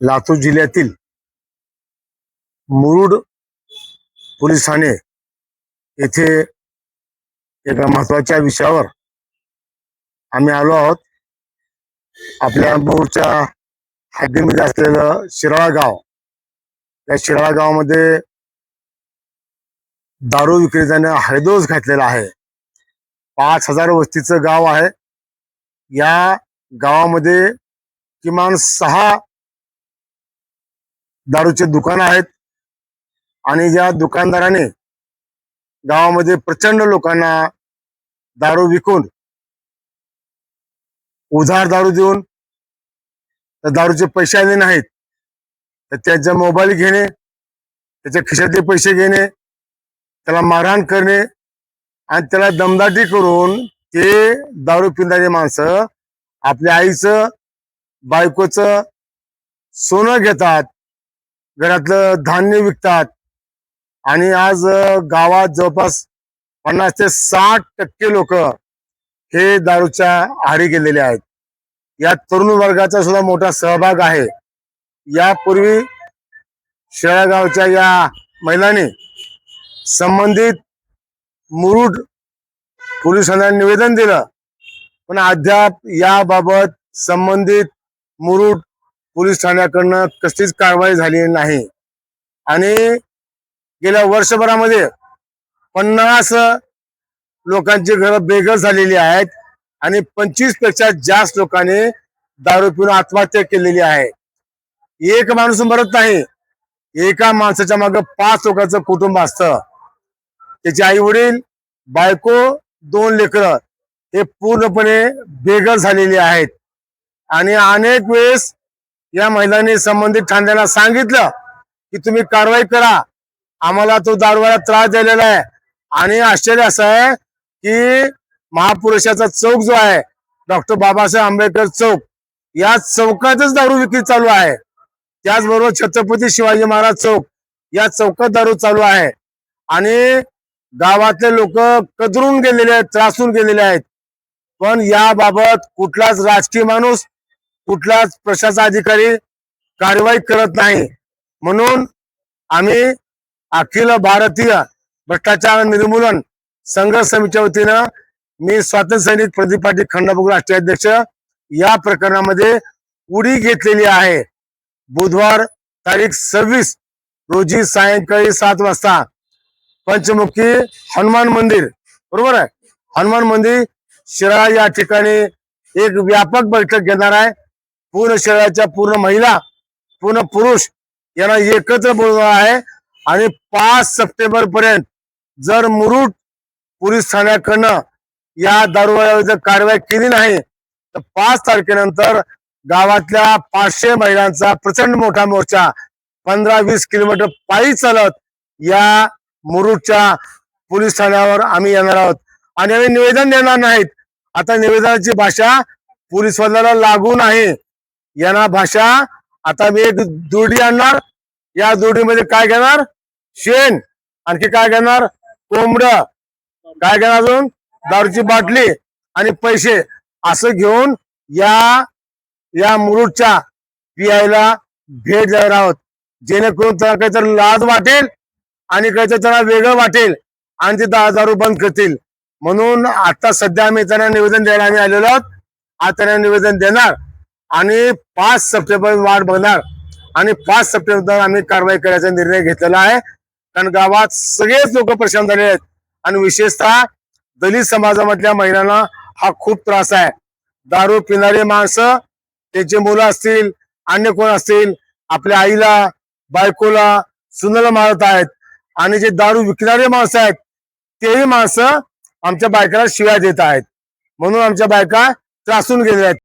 लातूर जिल्ह्यातील मुरुड पोलीस ठाणे येथे एका महत्त्वाच्या विषयावर आम्ही आलो आहोत। आपल्या मुरुडच्या हद्दीमध्ये असलेलं शिराळा गाव, या शिराळा गावामध्ये दारू विक्रेत्याने हैदोस घातलेला आहे। 5000 वस्तीचं गाव आहे। या गावामध्ये किमान 6 दारूचे दुकान आहेत आणि ज्या दुकानदाराने गावामध्ये प्रचंड लोकांना दारू विकून उधार दारू देऊन तर दारूचे पैसे आले नाहीत, तर त्याचा मोबाईल घेणे, त्याच्या खिशातले पैसे घेणे, त्याला मारहाण करणे आणि त्याला दमदाटी करून ते दारू पिणारे माणसं आपल्या आईचं बायकोचं सोनं घेतात, घरातलं धान्य विकतात आणि आज गावात जवळपास 50 ते 60% लोक हे दारूच्या आहारी गेलेले आहेत। या तरुण वर्गाचा सुद्धा मोठा सहभाग आहे। यापूर्वी शेळगावच्या या महिलांनी संबंधित मुरुड पोलिसांना निवेदन दिलं, पण अद्याप याबाबत संबंधित मुरुड पोलीस ठाण्याकडनं कसलीच कारवाई झाली नाही आणि गेल्या वर्षभरामध्ये 50 लोकांची घरं बेघर झालेली आहेत आणि 25 पेक्षा जास्त लोकांनी दारू पिऊन आत्महत्या केलेली आहे। एक माणूस मरत नाही, एका माणसाच्या मागे 5 लोकांचं कुटुंब असतं। त्याचे आई वडील, बायको, 2 लेकरं हे पूर्णपणे बेघर झालेली आहेत आणि अनेक वेळेस या महिलांनी संबंधित ठाण्याला सांगितलं की तुम्ही कारवाई करा, आम्हाला तो दारूवाला त्रास दिलेला आहे। आणि आश्चर्य असं आहे की महापुरुषाचा चौक जो आहे, डॉक्टर बाबासाहेब आंबेडकर चौक, या चौकातच दारू विक्री चालू आहे। त्याचबरोबर छत्रपती शिवाजी महाराज चौक, या चौकात दारू चालू आहे आणि गावातले लोक कदरून गेलेले आहेत, त्रासून गेलेले आहेत। पण याबाबत कुठलाच राजकीय माणूस, कुठलाच प्रशासन अधिकारी कारवाई करत नाही। म्हणून आम्ही अखिल भारतीय भ्रष्टाचार निर्मूलन संघर्ष समितीच्या वतीनं मी स्वातंत्र्य सैनिक प्रदीप पाटील खंडापूर राष्ट्रीय अध्यक्ष या प्रकरणामध्ये उडी घेतलेली आहे। बुधवार तारीख 26 रोजी सायंकाळी 7 वाजता पंचमुखी हनुमान मंदिर, बरोबर आहे, हनुमान मंदिर शिराळा या ठिकाणी एक व्यापक बैठक घेणार आहे। पूर्ण शहराच्या पूर्ण महिला, पूर्ण पुरुष यांना एकत्र बोलवणार आहे आणि 5 सप्टेंबर पर्यंत जर मुरुड पोलीस ठाण्याकडनं या दारूवर कारवाई केली नाही तर 5 तारखेनंतर गावातल्या 500 महिलांचा प्रचंड मोठा मोर्चा 15-20 किलोमीटर पायी चालत या मुरुडच्या पोलीस ठाण्यावर आम्ही येणार आहोत आणि आम्ही निवेदन देणार नाहीत। आता निवेदनाची भाषा पोलीसवाल्याला लागू आहे। यांना भाषा, आता मी एक दुर्डी आणणार, या दुर्डीमध्ये काय घेणार, शेण, आणखी काय घेणार, कोंबड, काय घेणार, अजून दारूची बाटली आणि पैसे, असं घेऊन या मुरुडच्या पीआयला भेट देणार आहोत, जेणेकरून त्यांना काहीतरी लाज वाटेल आणि काहीतरी त्यांना वेगळं वाटेल आणि ते दारू बंद करतील। म्हणून आता सध्या आम्ही त्यांना निवेदन द्यायला आम्ही आलेलो आहोत। आज त्यांना निवेदन देणार आणि 5 सप्टेंबर वाट बघणार आणि 5 सप्टेंबर आम्ही कारवाई करायचा निर्णय घेतलेला आहे। कारण गावात सगळेच लोक परेशान झाले आहेत आणि विशेषतः दलित समाजामधल्या महिलांना हा खूप त्रास आहे। दारू पिणारे माणसं, त्याचे मुलं असतील, अन्य कोण असतील, आपल्या आईला, बायकोला, सुनेला मारत आहेत आणि जे दारू विकणारे माणसं आहेत तेही माणसं आमच्या बायकाला शिव्या देत आहेत। म्हणून आमच्या बायका त्रासून गेलेल्या आहेत।